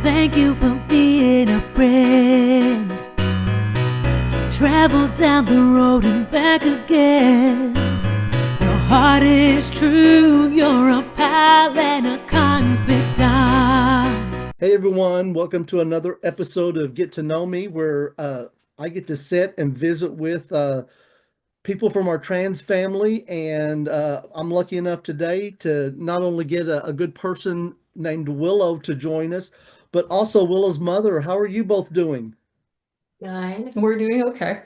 Thank you for being a friend. Travel down the road and back again. Your heart is true. You're a pal and a confidant. Hey everyone, welcome to another episode of Get to Know Me, where I get to sit and visit with people from our trans family. And I'm lucky enough today to not only get a good person named Willow to join us, but also Willow's mother. How are you both doing? Fine. We're doing okay.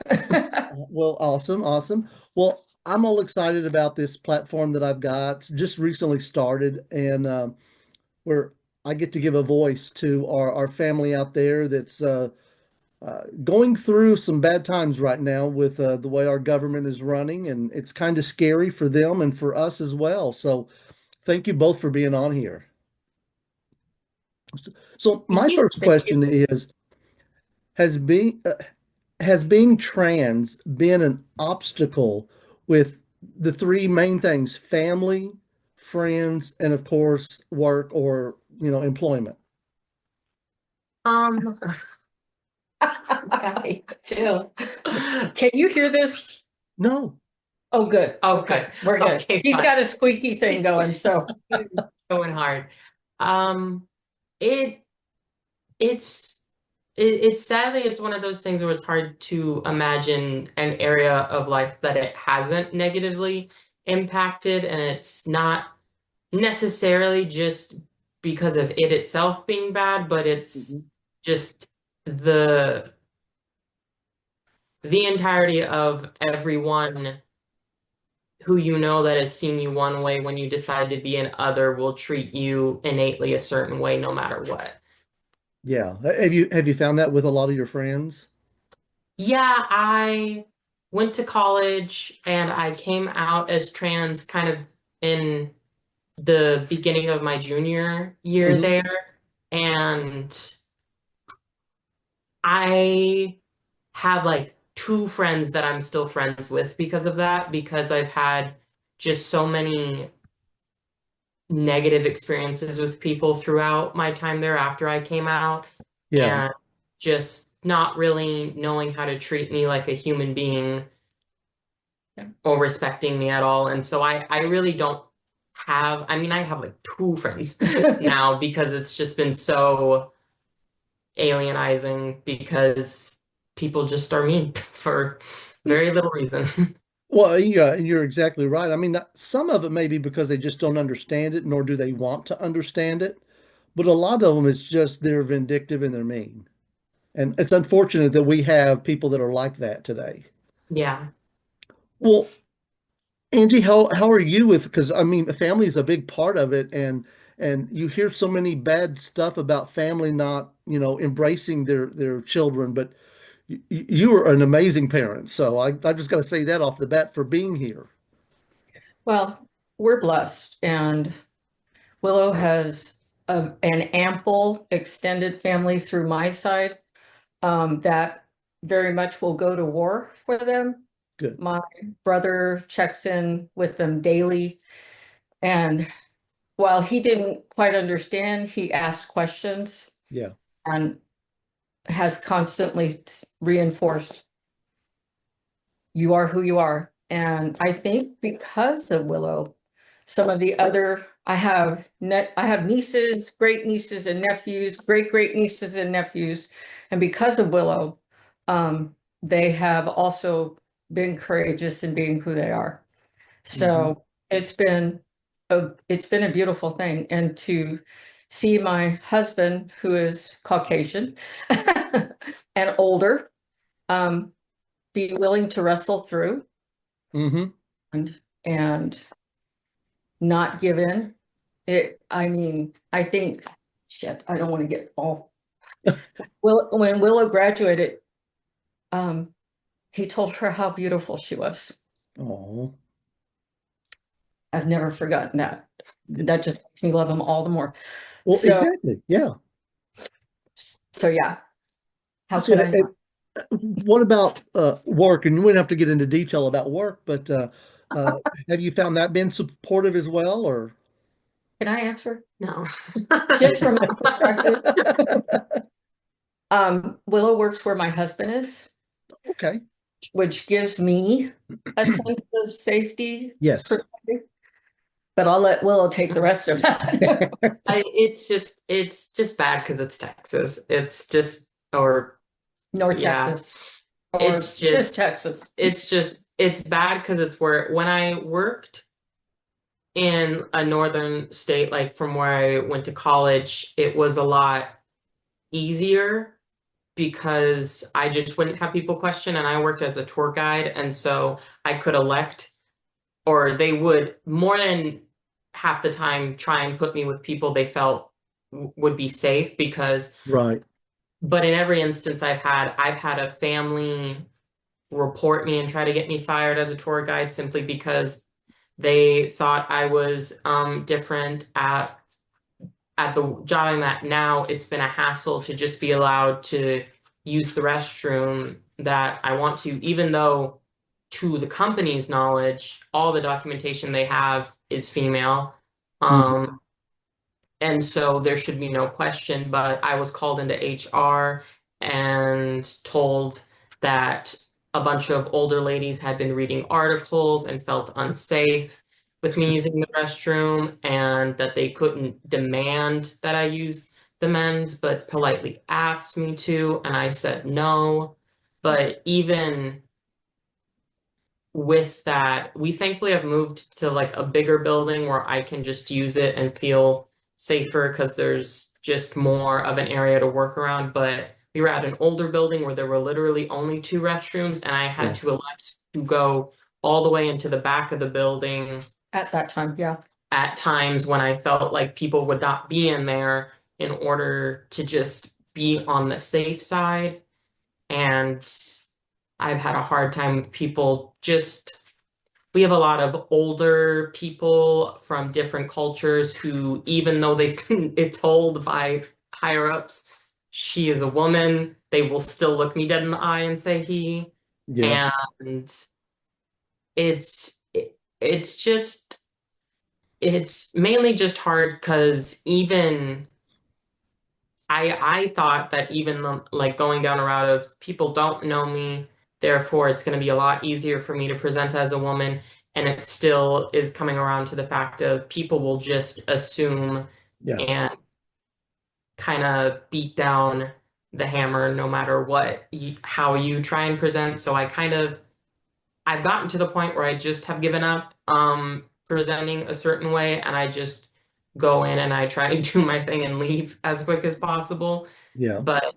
Well, awesome, awesome. Well, I'm all excited about this platform that I've got just recently started, and where I get to give a voice to our family out there that's going through some bad times right now with the way our government is running, and it's kind of scary for them and for us as well. So, thank you both for being on here. So, Thank my you. first Thank you. question is, has being has being trans been an obstacle with the three main things: family, friends, and of course, work or employment? Um, okay, chill. Can you hear this? No. Oh, good. Okay, we're good. Okay, He's fine. got a squeaky thing going, so Going hard. Um, it it's it's sadly it's one of those things where it's hard to imagine an area of life that it hasn't negatively impacted, and it's not necessarily just because of it itself being bad, but it's Mhm. just the entirety of everyone who you know that has seen you one way when you decide to be an other will treat you innately a certain way no matter what. Yeah. Have you found that with a lot of your friends? Yeah, I went to college and I came out as trans kind of in the beginning of my junior year Hmm. there. And I have like two friends that I'm still friends with because of that, because I've had just so many negative experiences with people throughout my time there after I came out, Yeah. and just not really knowing how to treat me like a human being or respecting me at all. And so I really don't have, I mean, I have like two friends now because it's just been so alienizing because people just are mean for very little reason. Well, yeah, you're exactly right. I mean, some of it may be because they just don't understand it, nor do they want to understand it. But a lot of them is just they're vindictive and they're mean. And it's unfortunate that we have people that are like that today. Yeah. Well, Angie, how are you with, because I mean, family is a big part of it, and you hear so many bad stuff about family not, embracing their children, but you are an amazing parent. So I just got to say that off the bat for being here. well, we're blessed, and Willow has an ample extended family through my side that very much will go to war for them. Good. My brother checks in with them daily, and while he didn't quite understand, he asked questions Yeah. and has constantly reinforced, you are who you are. And I think because of Willow, some of the other, I have nieces, great nieces and nephews, great nieces and nephews. And because of Willow, they have also been courageous in being who they are. Hmm. So it's been a beautiful thing. And to see my husband, who is Caucasian and older, um, be willing to wrestle through Hmm. and not give in. I mean, I think, shit, I don't want to get all. When Willow graduated, um, he told her how beautiful she was. Oh. I've never forgotten that. That just makes me love him all the more. Well, So, exactly. Yeah. so yeah, how So, can I not? what about work? And you wouldn't have to get into detail about work, but uh, have you found that been supportive as well, or? Can I answer? No. Just from my perspective. Willow works where my husband is, Okay. which gives me a sense of safety. Yes. But I'll let Willow take the rest of that. It's just bad because it's Texas. It's just, or North yeah, Texas. Or it's just Texas. it's bad because it's where when I worked in a northern state, like from where I went to college, it was a lot easier because I just wouldn't have people question, and I worked as a tour guide, and so I could elect, or they would more than half the time try and put me with people they felt would be safe because, Right. but in every instance I've had a family report me and try to get me fired as a tour guide simply because they thought I was different at the job I'm at now. It's been a hassle to just be allowed to use the restroom that I want to, even though to the company's knowledge, all the documentation they have is female. And so there should be no question, but I was called into HR and told that a bunch of older ladies had been reading articles and felt unsafe with me using the restroom, and that they couldn't demand that I use the men's, but politely asked me to, and I said no. But even with that, we thankfully have moved to like a bigger building where I can just use it and feel safer because there's just more of an area to work around. But we were at an older building where there were literally only two restrooms, and I had to elect to go all the way into the back of the building At that time, yeah. at times when I felt like people would not be in there in order to just be on the safe side. And I've had a hard time with people we have a lot of older people from different cultures who, even though they've been told by higher ups, she is a woman, they will still look me dead in the eye and say he. Yeah. And it's just, it's mainly just hard because even I thought that even like going down a route of people don't know me, therefore it's going to be a lot easier for me to present as a woman. And it still is coming around to the fact of people will just assume Yeah. and kind of beat down the hammer no matter how you try and present. So I've gotten to the point where I just have given up presenting a certain way, and I just go in and I try to do my thing and leave as quick as possible. Yeah. But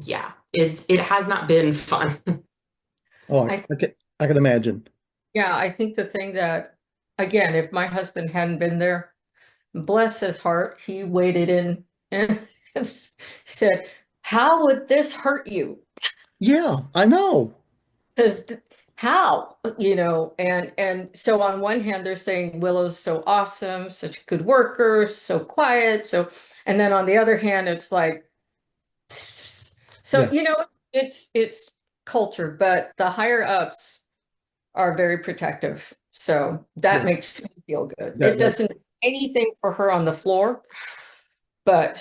yeah, it has not been fun. Oh, I can imagine. Yeah, I think the thing that, again, if my husband hadn't been there, bless his heart, he waded in and said, how would this hurt you? Yeah, I know. Because how, and so on one hand, they're saying Willow's so awesome, such a good worker, so quiet. And then on the other hand, it's like, so, Yeah. it's culture, but the higher ups are very protective. So that Yeah. makes me feel good. That- It doesn't do anything for her on the floor, but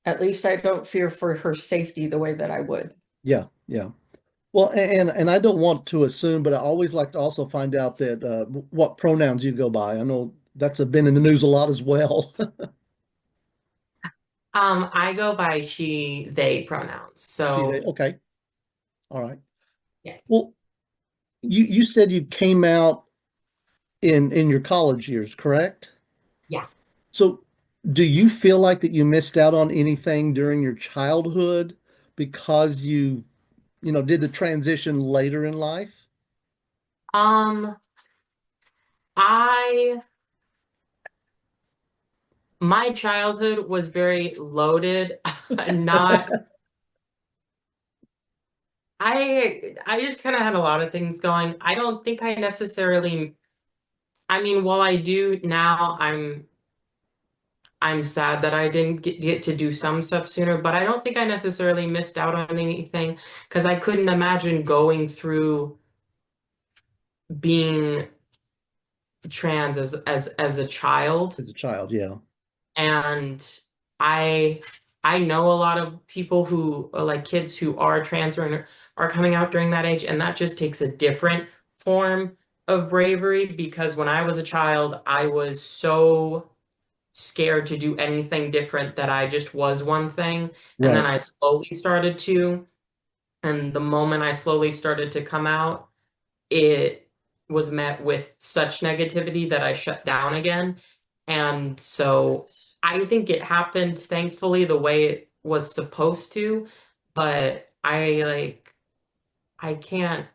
at least I don't fear for her safety the way that I would. Yeah, yeah. Well, and I don't want to assume, but I always like to also find out that what pronouns you go by. I know that's been in the news a lot as well. I go by she, they pronouns. So Okay. All right. yes. Well, you said you came out in your college years, correct? Yeah. So do you feel like that you missed out on anything during your childhood because you did the transition later in life? Um, I my childhood was very loaded. Not I just kind of had a lot of things going. I don't think I necessarily, I mean, while I do now, I'm sad that I didn't get to do some stuff sooner, but I don't think I necessarily missed out on anything because I couldn't imagine going through being trans as a child, As a child, yeah. and I I know a lot of people who like kids who are trans or are coming out during that age, and that just takes a different form of bravery because when I was a child, I was so scared to do anything different that I just was one thing, and then Right. I slowly started to, and the moment I slowly started to come out, it was met with such negativity that I shut down again. And so I think it happened, thankfully, the way it was supposed to, but I can't,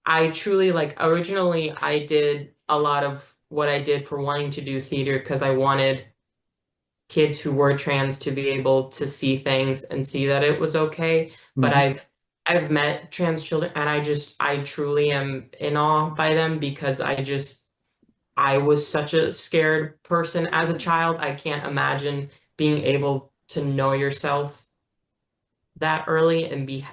I truly like, originally, I did a lot of what I did for wanting to do theater because I wanted kids who were trans to be able to see things and see that it was okay. But Hmm. I've met trans children and I truly am in awe by them because I was such a scared person as a child. I can't imagine being able to know yourself that early and be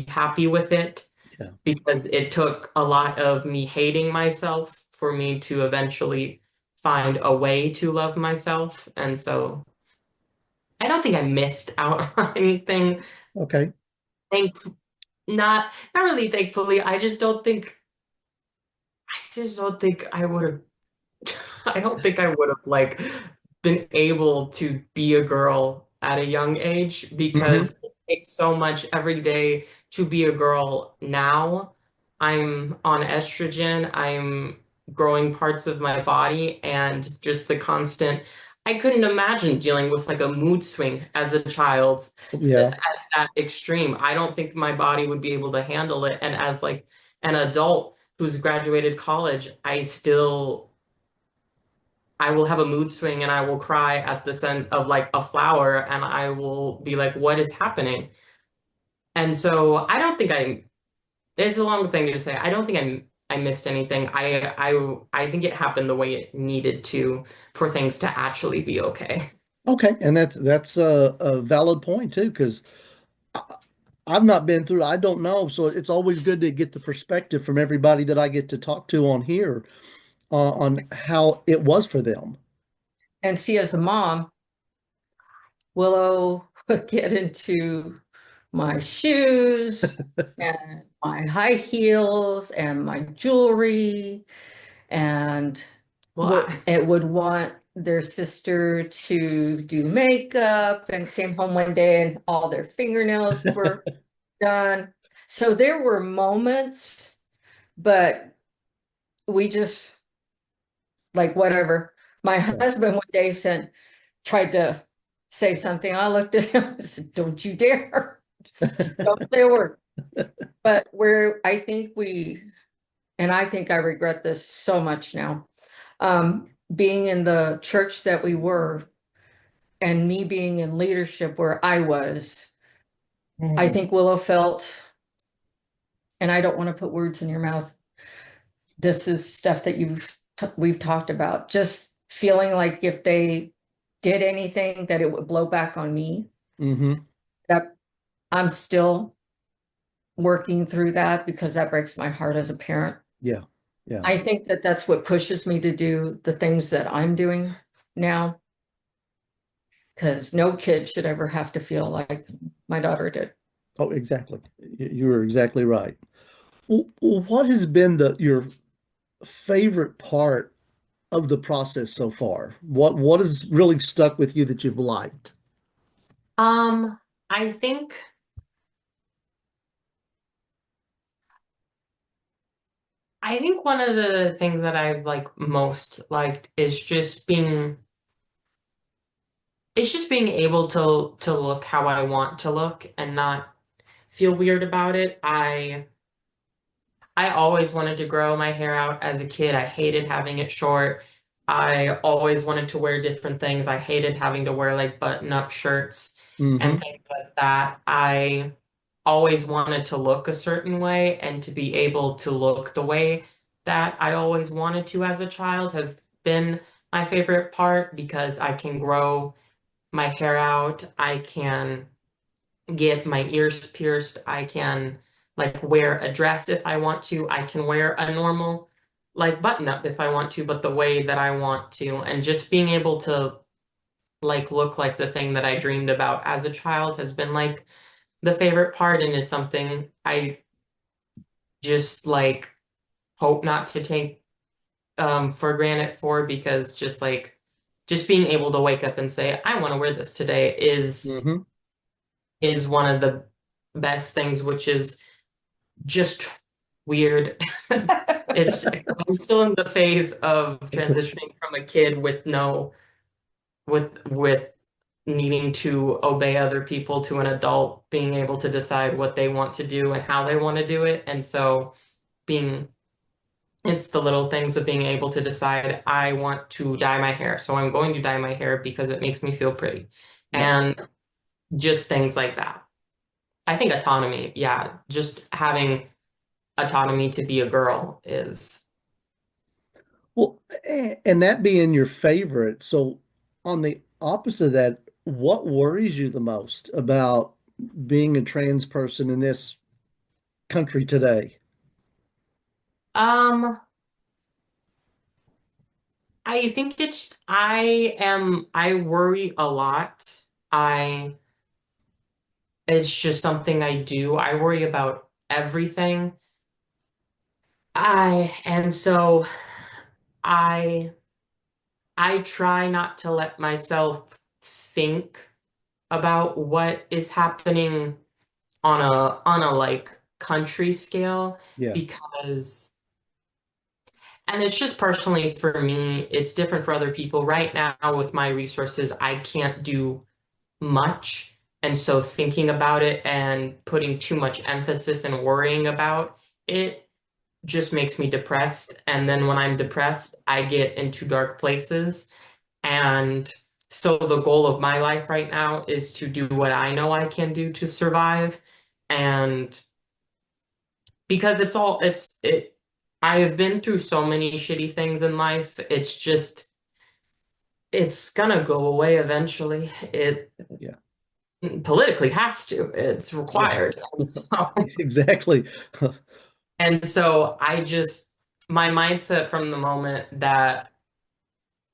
happy with it Yeah. because it took a lot of me hating myself for me to eventually find a way to love myself. And so I don't think I missed out on anything. Okay. Thank not really thankfully. I just don't think I would have I don't think I would have like been able to be a girl at a young age Hmm. because it takes so much every day to be a girl now. I'm on estrogen, I'm growing parts of my body, and just the constant, I couldn't imagine dealing with like a mood swing as a child at Yeah. that extreme. I don't think my body would be able to handle it. And as like an adult who's graduated college, I will have a mood swing and I will cry at the scent of like a flower and I will be like, what is happening? And so I don't think there's a long thing to say. I don't think I missed anything. I think it happened the way it needed to for things to actually be okay. Okay. And that's a valid point too, because I've not been through it. I don't know. So it's always good to get the perspective from everybody that I get to talk to on here on how it was for them. And see, as a mom, Willow would get into my shoes and my high heels and my jewelry, and Well, it would want their sister to do makeup and came home one day and all their fingernails were done. So there were moments, but we just like whatever. My Yeah. husband one day tried to say something. I looked at him and said, "Don't you dare. Don't say a word." But and I think I regret this so much now. Being in the church that we were and me being in leadership where I was, I think Willow felt, and I don't want to put words in your mouth. This is stuff that we've talked about, just feeling like if they did anything that it would blow back on me. Hmm. That I'm still working through that because that breaks my heart as a parent. Yeah. Yeah. I think that that's what pushes me to do the things that I'm doing now, because no kid should ever have to feel like my daughter did. Oh, exactly. You were exactly right. What has been your favorite part of the process so far? What has really stuck with you that you've liked? um, I think I think one of the things that I've like most liked is just being able to look how I want to look and not feel weird about it. I always wanted to grow my hair out as a kid. I hated having it short. I always wanted to wear different things. I hated having to wear like button-up shirts and Hmm. things like that. I always wanted to look a certain way, and to be able to look the way that I always wanted to as a child has been my favorite part because I can grow my hair out. I can get my ears pierced. I can like wear a dress if I want to. I can wear a normal like button up if I want to, but the way that I want to, and just being able to like look like the thing that I dreamed about as a child has been like the favorite part and is something I just like hope not to take for granted for because just being able to wake up and say I want to wear this today Hmm. is one of the best things, which is just weird. It's I'm still in the phase of transitioning from a kid with no with needing to obey other people to an adult being able to decide what they want to do and how they want to do it. And so being it's the little things of being able to decide I want to dye my hair. So I'm going to dye my hair because it makes me feel pretty. Yep. And just things like that. I think autonomy, yeah, just having autonomy to be a girl is Well, and that being your favorite, so on the opposite of that, what worries you the most about being a trans person in this country today? um I think I worry a lot. I It's just something I do. I worry about everything. And so I I try not to let myself think about what is happening on a like country scale Yeah, because and it's just personally for me, it's different for other people. Right now with my resources, I can't do much. And so thinking about it and putting too much emphasis and worrying about it just makes me depressed. And then when I'm depressed, I get into dark places. And so the goal of my life right now is to do what I know I can do to survive. And because I have been through so many shitty things in life. It's gonna go away eventually. It yeah, politically has to. It's yeah, required. exactly. And so my mindset from the moment that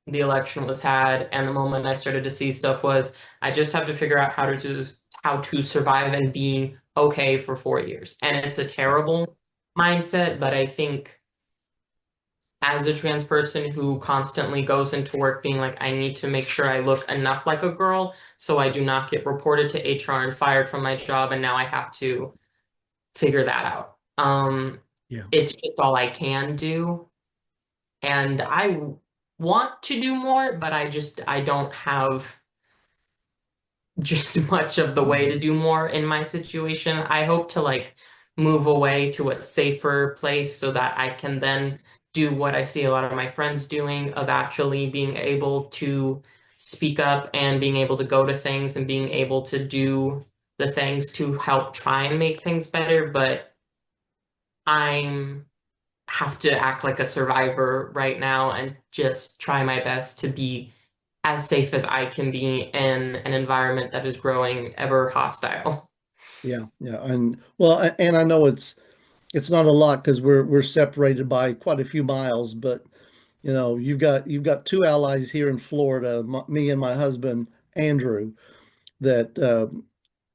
the election was had and the moment I started to see stuff was I just have to figure out how to survive and be okay for 4 years. And it's a terrible mindset, but I think as a trans person who constantly goes into work being like, I need to make sure I look enough like a girl so I do not get reported to HR and fired from my job, and now I have to figure that out. Yeah. It's just all I can do, and I want to do more, but I don't have just much of the way to do more in my situation. I hope to like move away to a safer place so that I can then do what I see a lot of my friends doing of actually being able to speak up and being able to go to things and being able to do the things to help try and make things better. But I'm have to act like a survivor right now and just try my best to be as safe as I can be in an environment that is growing ever hostile. Yeah, yeah, and well, and I know it's not a lot because we're separated by quite a few miles, but you've got two allies here in Florida, me and my husband Andrew, that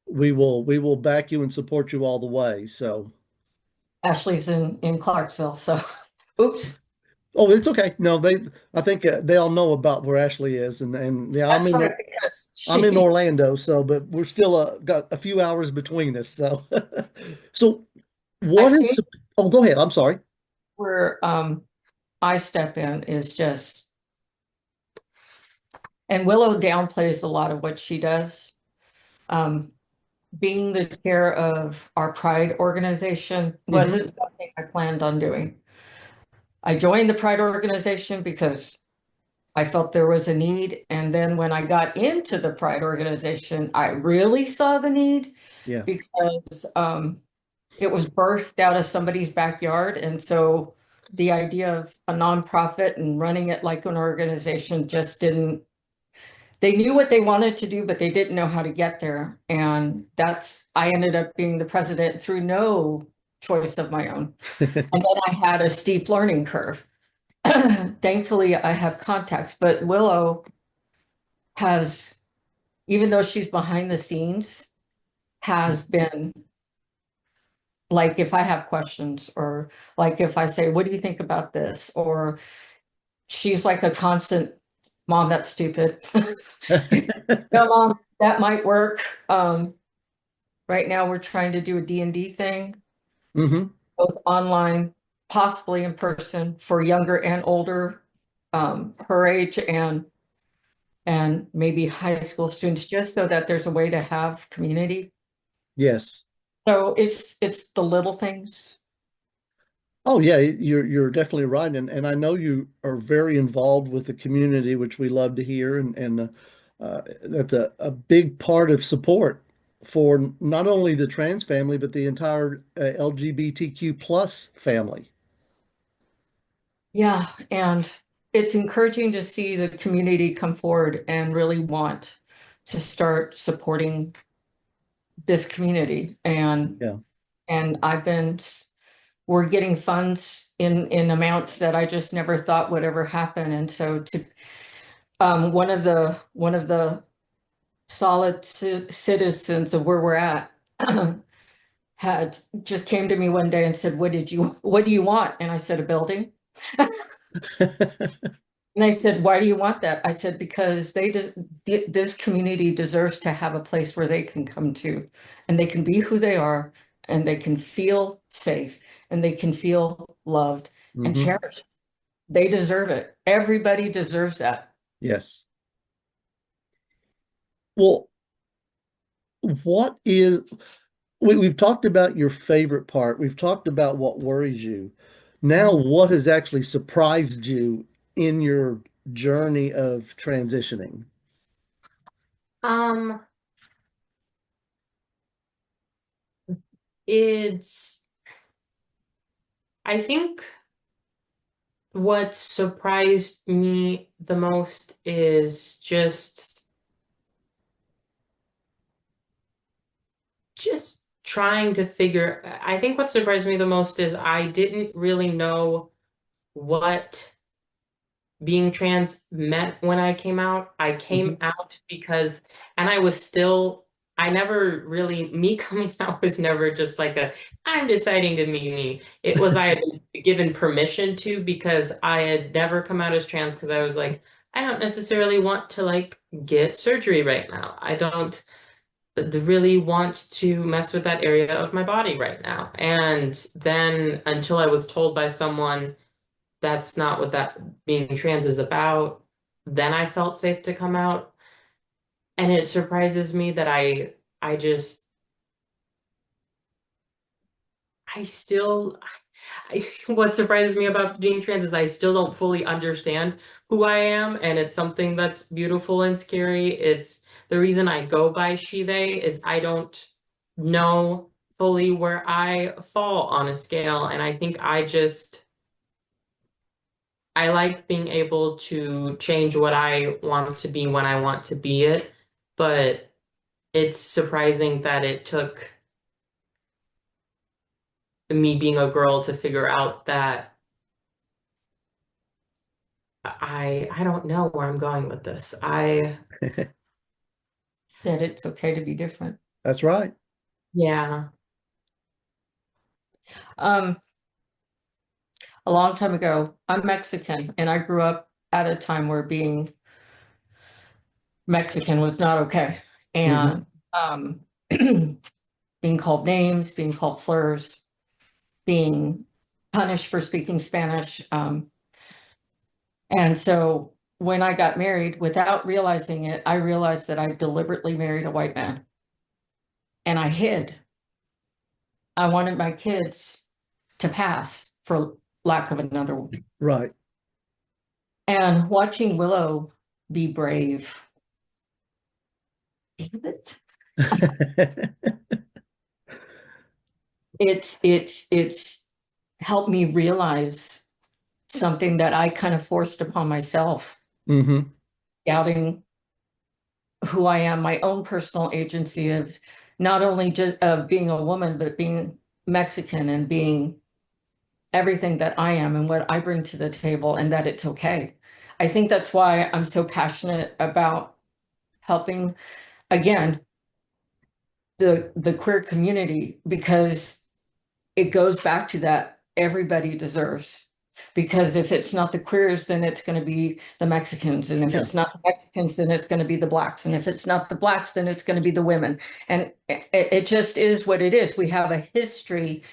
we will back you and support you all the way. So, Ashley's in Clarksville, so oops. oh, it's okay. No, I think they all know about where Ashley is, and yeah, I'm That's in right, because I'm in she Orlando, so but we're still got a few hours between us. So, so I what is? think Oh, go ahead. I'm sorry. where I step in is just, and Willow downplays a lot of what she does. Um, being the chair of our Pride organization Hmm. wasn't something I planned on doing. I joined the Pride organization because I felt there was a need. And then when I got into the Pride organization, I really saw the need Yeah. because it was birthed out of somebody's backyard. And so the idea of a nonprofit and running it like an organization just didn't, they knew what they wanted to do, but they didn't know how to get there. And I ended up being the president through no choice of my own. And then I had a steep learning curve. thankfully I have contacts, but Willow has, even though she's behind the scenes, has been like, if I have questions, or like if I say, what do you think about this? Or she's like a constant, mom, that's stupid. No, mom, that might work. Right now we're trying to do a D&D thing, Hmm. both online, possibly in person, for younger and older, her age, and maybe high school students, just so that there's a way to have community. Yes. So it's the little things. Oh yeah, you're definitely right, and I know you are very involved with the community, which we love to hear, and that's a big part of support for not only the trans family but the entire LGBTQ plus family. Yeah, and it's encouraging to see the community come forward and really want to start supporting this community. Yeah. And we're getting funds in amounts that I just never thought would ever happen. And so one of the solid citizens of where we're at had just came to me one day and said, what do you want? And I said, a building. And I said, why do you want that? I said, because this community deserves to have a place where they can come to, and they can be who they are, and they can feel safe, and they can feel loved and Hmm. cherished. They deserve it. Everybody deserves that. Yes. Well, what is we've talked about your favorite part. We've talked about what worries you. Now, what has actually surprised you in your journey of transitioning? Um, it's, I think what surprised me the most is just trying to figure, I think what surprised me the most is I didn't really know what being trans meant when I came out. I Hmm. came out because, and I was still, I never really, me coming out was never just like I'm deciding to be me. It was, I had been given permission to, because I had never come out as trans, because I was like, I don't necessarily want to like get surgery right now. I don't really want to mess with that area of my body right now. And then until I was told by someone, that's not what that being trans is about, then I felt safe to come out. And it surprises me that I just I still what surprises me about being trans is I still don't fully understand who I am, and it's something that's beautiful and scary. It's the reason I go by she they is I don't know fully where I fall on a scale, and I think I like being able to change what I want to be when I want to be it, but it's surprising that it took me being a girl to figure out that I don't know where I'm going with this. That it's okay to be different. That's right. Yeah. Um, a long time ago, I'm Mexican, and I grew up at a time where being Mexican was not okay. Hmm. And being called names, being called slurs, being punished for speaking Spanish. And so when I got married, without realizing it, I realized that I deliberately married a white man, and I hid. I wanted my kids to pass, for lack of another word. Right. And watching Willow be brave, damn it, it's helped me realize something that I kind of forced upon myself, Hmm. doubting who I am, my own personal agency of not only just of being a woman, but being Mexican and being everything that I am and what I bring to the table, and that it's okay. I think that's why I'm so passionate about helping, again, the queer community, because it goes back to that everybody deserves. Because if it's not the queers, then it's going to be the Mexicans. And if Yeah. it's not the Mexicans, then it's going to be the blacks. And if it's not the blacks, then it's going to be the women. And it just is what it is. We have a history.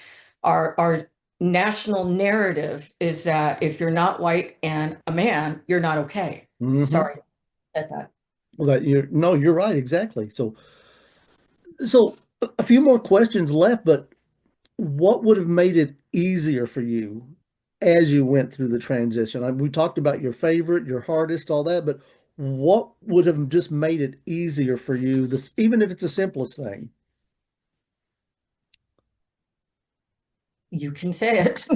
Our national narrative is that if you're not white and a man, you're not okay. Mhm. Sorry, I said that. Well, no, you're right, exactly. So a few more questions left, but what would have made it easier for you as you went through the transition? We talked about your favorite, your hardest, all that, but what would have just made it easier for you, this, even if it's the simplest thing? You can say it.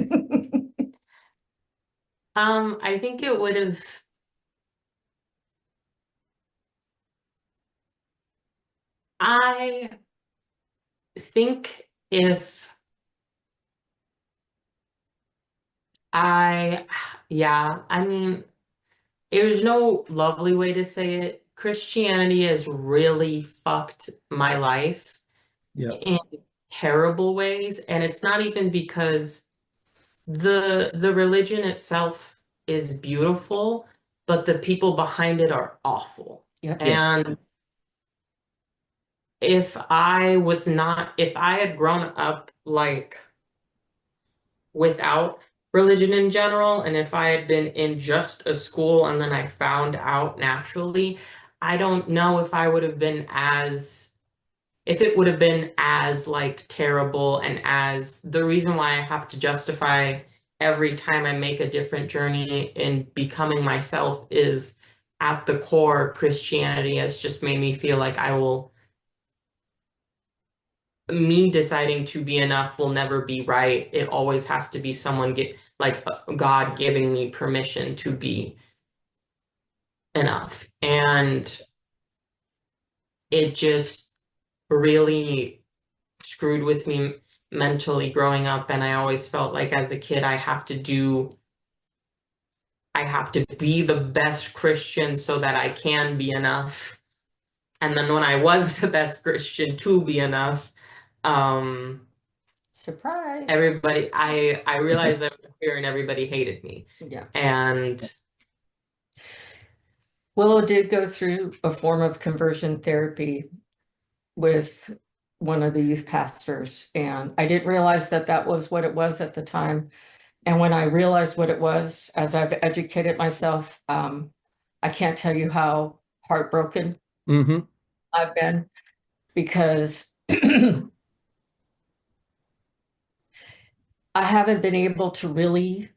I think it would have. I think if I, yeah, I mean, there's no lovely way to say it. Christianity has really fucked my life Yeah. in terrible ways, and it's not even because the religion itself is beautiful, but the people behind it are awful. Yep. And if I had grown up like without religion in general, and if I had been in just a school and then I found out naturally, I don't know if I would have been if it would have been as like terrible, and as the reason why I have to justify every time I make a different journey in becoming myself is at the core, Christianity has just made me feel like me deciding to be enough will never be right. It always has to be someone God giving me permission to be enough. And it just really screwed with me mentally growing up. And I always felt like as a kid, I have to be the best Christian so that I can be enough. And then when I was the best Christian to be enough, Surprise. I realized I was queer and everybody hated me. Yeah. And Willow did go through a form of conversion therapy with one of the youth pastors, and I didn't realize that that was what it was at the time. And when I realized what it was, as I've educated myself, I can't tell you how heartbroken Mm-hmm. I've been, because I haven't been able to really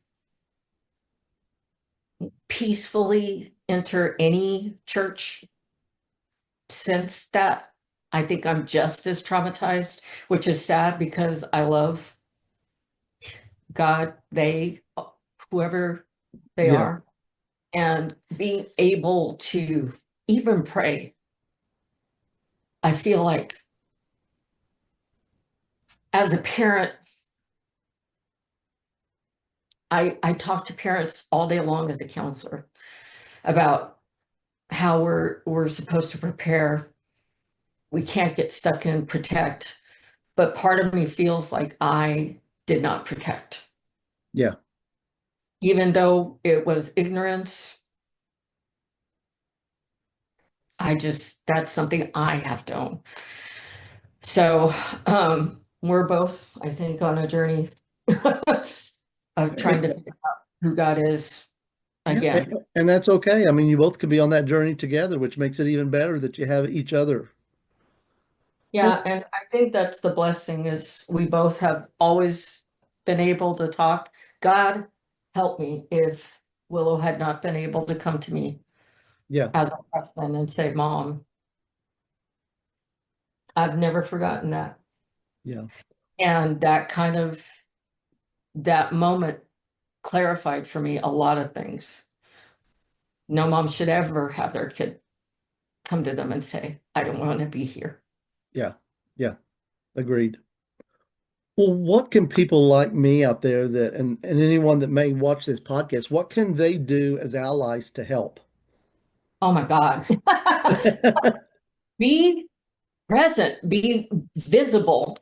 peacefully enter any church since that. I think I'm just as traumatized, which is sad because I love God, whoever they Yeah. are, and being able to even pray. I feel like as a parent, I talk to parents all day long as a counselor about how we're supposed to prepare. We can't get stuck in protect, but part of me feels like I did not protect. Yeah. Even though it was ignorance, that's something I have to own. So we're both, I think, on a journey of trying to figure out who God is again. And that's okay. I mean, you both could be on that journey together, which makes it even better that you have each other. Yeah, and I think that's the blessing, is we both have always been able to talk. God help me if Willow had not been able to come to me Yeah. as a freshman and say, Mom, I've never forgotten that. Yeah. And that moment clarified for me a lot of things. No mom should ever have their kid come to them and say, I don't want to be here. Yeah. Yeah. Agreed. Well, what can people like me out there that and anyone that may watch this podcast, what can they do as allies to help? Oh my God. Be present, be visible.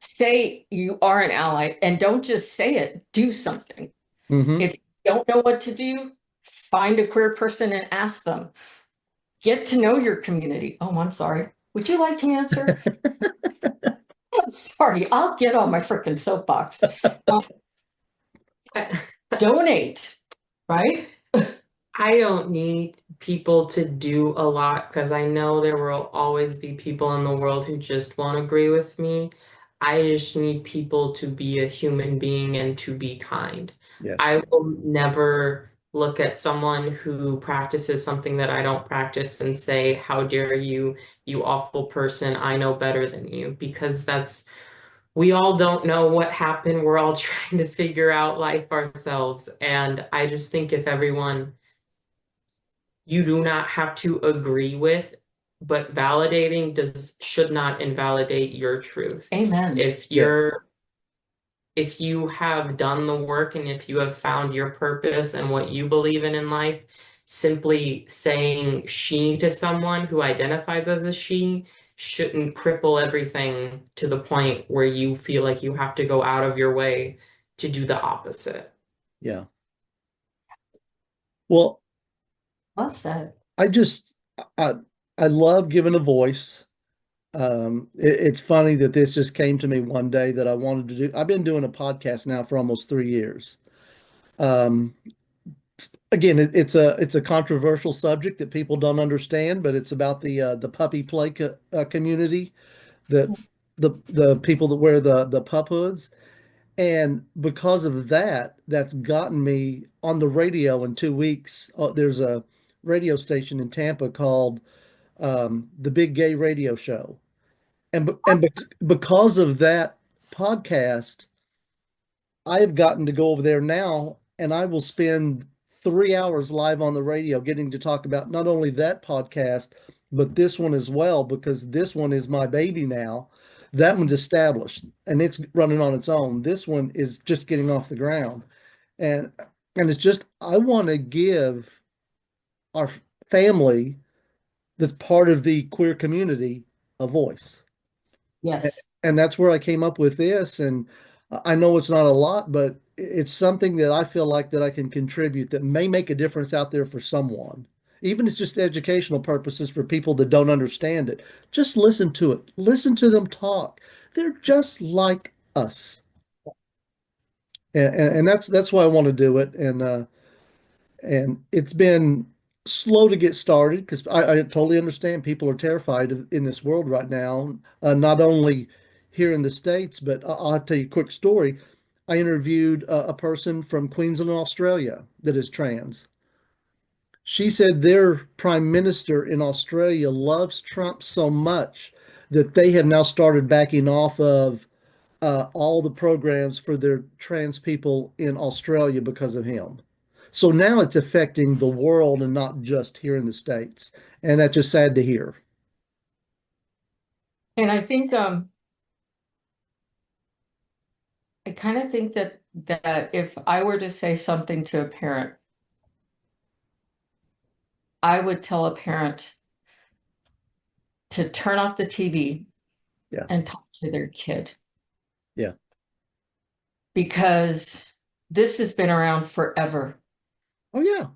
Say you are an ally and don't just say it, do something. Hmm. If you don't know what to do, find a queer person and ask them. Get to know your community. Oh, I'm sorry. Would you like to answer? I'm sorry, I'll get on my freaking soapbox. Um, donate, right? I don't need people to do a lot because I know there will always be people in the world who just won't agree with me. I just need people to be a human being and to be kind. Yes. I will never look at someone who practices something that I don't practice and say, "How dare you, you awful person, I know better than you," because we all don't know what happened. We're all trying to figure out life ourselves. And I just think if everyone you do not have to agree with, but validating should not invalidate your truth. Amen. If Yes. if you have done the work and if you have found your purpose and what you believe in life, simply saying she to someone who identifies as a she shouldn't cripple everything to the point where you feel like you have to go out of your way to do the opposite. Yeah. Well, Well said. I just I I love giving a voice. It's funny that this just came to me one day that I wanted to do. I've been doing a podcast now for almost 3 years. Um, Again, it's a controversial subject that people don't understand, but it's about the puppy play community, the the people that wear the pup hoods, and because of that, that's gotten me on the radio in 2 weeks. There's a radio station in Tampa called the Big Gay Radio Show, because of that podcast, I have gotten to go over there now, and I will spend 3 hours live on the radio getting to talk about not only that podcast, but this one as well, because this one is my baby now. That one's established and it's running on its own. This one is just getting off the ground. And it's just I want to give our family that's part of the queer community a voice. Yes. And that's where I came up with this. And I know it's not a lot, but it's something that I feel like that I can contribute that may make a difference out there for someone. Even if it's just educational purposes for people that don't understand it. Just listen to it. Listen to them talk. They're just like us. And that's why I want to do it. And it's been slow to get started because I totally understand people are terrified in this world right now, not only here in the States, but I'll tell you a quick story. I interviewed a person from Queensland, Australia that is trans. She said their prime minister in Australia loves Trump so much that they have now started backing off of all the programs for their trans people in Australia because of him. So now it's affecting the world and not just here in the States. And that's just sad to hear. And I kind of think that if I were to say something to a parent, I would tell a parent to turn off the TV Yeah. and talk to their kid Yeah. because this has been around forever. Oh, yeah.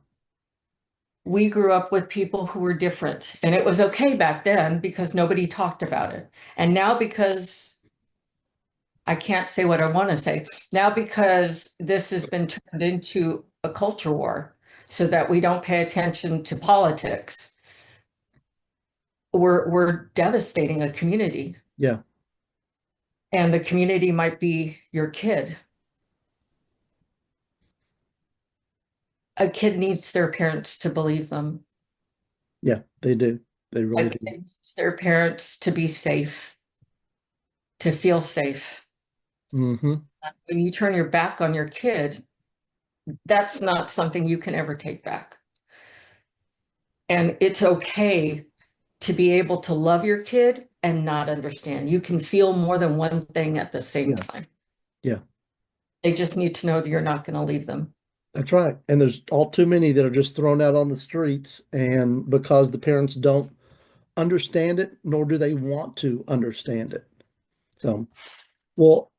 We grew up with people who were different, and it was okay back then because nobody talked about it. And now, because I can't say what I want to say, now because this has been turned into a culture war so that we don't pay attention to politics, we're devastating a community. Yeah. And the community might be your kid. A kid needs their parents to believe them. Yeah. They do. They A really kid do. needs their parents to be safe, to feel safe. Hmm. When you turn your back on your kid, that's not something you can ever take back. And it's okay to be able to love your kid and not understand. You can feel more than one thing at the same Yeah. time. Yeah. They just need to know that you're not going to leave them. That's right. And there's all too many that are just thrown out on the streets, and because the parents don't understand it, nor do they want to understand it. So, well,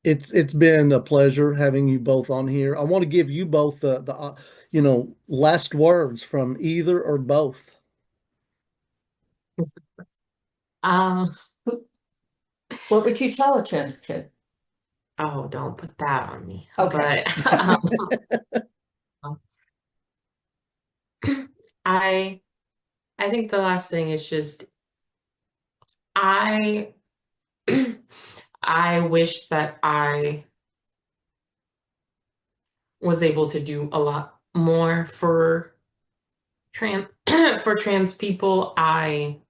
it's been a pleasure having you both on here. I want to give you both the last words from either or both. Um, What would you tell a trans kid? oh, don't put that on me. Okay. But I I think the last thing is just I I wish that I was able to do a lot more for trans for trans people. I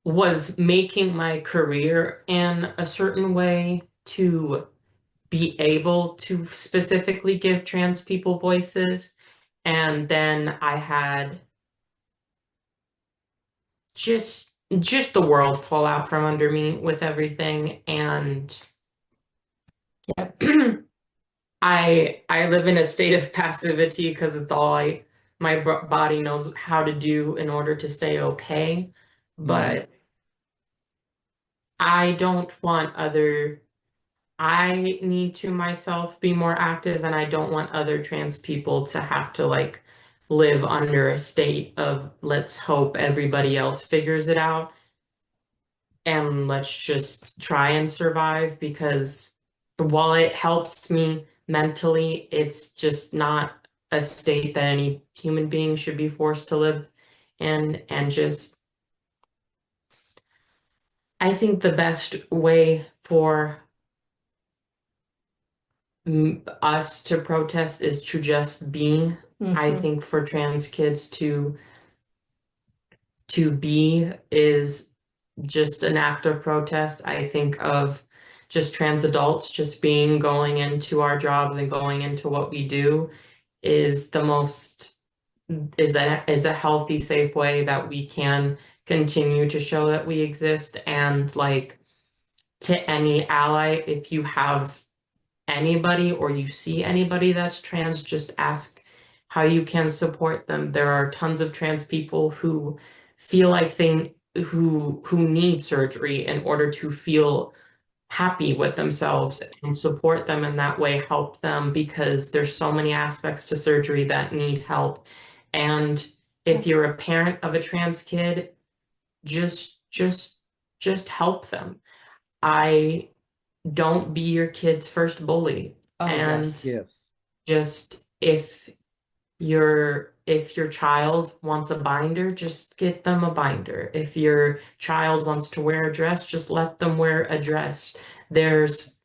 was making my career in a certain way to be able to specifically give trans people voices. And then I had just the world fall out from under me with everything. And Yeah. I live in a state of passivity because it's all my body knows how to do in order to stay okay. But I don't want I need to myself be more active, and I don't want other trans people to have to like live under a state of let's hope everybody else figures it out and let's just try and survive, because while it helps me mentally, it's just not a state that any human being should be forced to live in. And just I think the best way for us to protest is to just be. I Mhm. think for trans kids to be is just an act of protest. I think of just trans adults just being going into our jobs and going into what we do is the most is a healthy, safe way that we can continue to show that we exist. And like, to any ally, if you have anybody or you see anybody that's trans, just ask how you can support them. There are tons of trans people who feel like who need surgery in order to feel happy with themselves, and support them in that way, help them, because there's so many aspects to surgery that need help. And if you're a parent of a trans kid, just just just help them. I Don't be your kid's first bully. Oh, And yes. Yes. just if your child wants a binder, just get them a binder. If your child wants to wear a dress, just let them wear a dress. There's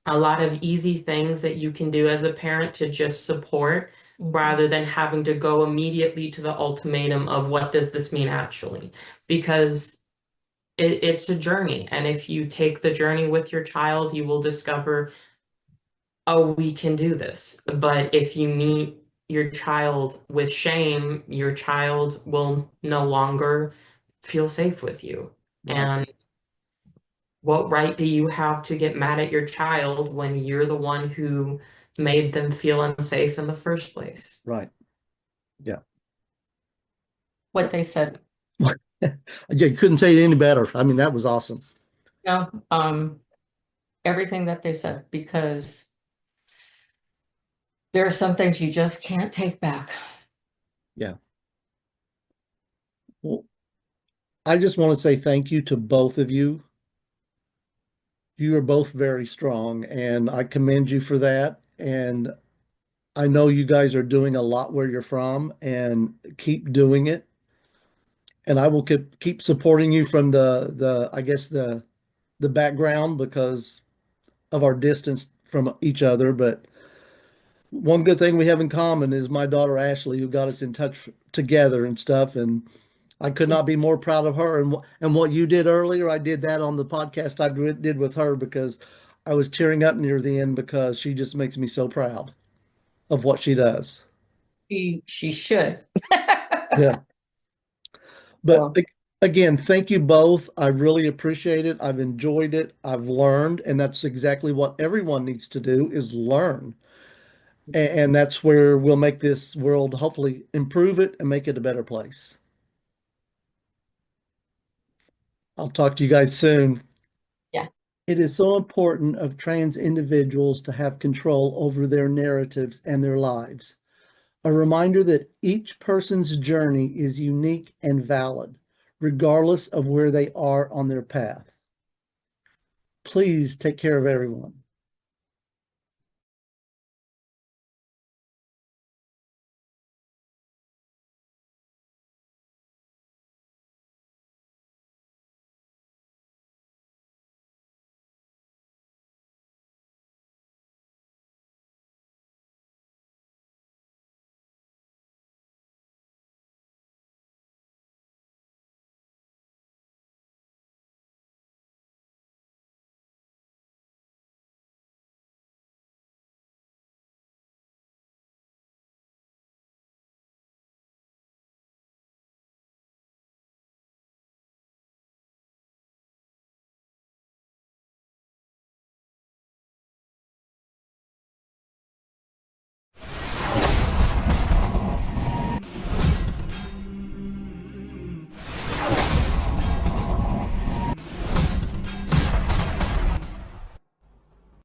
a lot of easy things that you can do as a parent to just support, Mhm. rather than having to go immediately to the ultimatum of what does this mean actually, because it's a journey. And if you take the journey with your child, you will discover, oh, we can do this. But if you meet your child with shame, your child will no longer feel safe with you. Right. And what right do you have to get mad at your child when you're the one who made them feel unsafe in the first place? Right. Yeah. What they said. Yeah, you couldn't say it any better. I mean, that was awesome. Yeah. Everything that they said, because there are some things you just can't take back. Yeah. Well, I just want to say thank you to both of you. You are both very strong, and I commend you for that. And I know you guys are doing a lot where you're from, and keep doing it. And I will keep supporting you from the I guess the background because of our distance from each other. But one good thing we have in common is my daughter Ashley, who got us in touch together and stuff. And I could not be more proud of her. And what you did earlier, I did that on the podcast I did with her, because I was tearing up near the end because she just makes me so proud of what she does. She should. Yeah. But So, again, thank you both. I really appreciate it. I've enjoyed it. I've learned, and that's exactly what everyone needs to do is learn. And that's where we'll make this world hopefully improve it and make it a better place. I'll talk to you guys soon. yeah. It is so important of trans individuals to have control over their narratives and their lives. A reminder that each person's journey is unique and valid, regardless of where they are on their path. Please take care of everyone.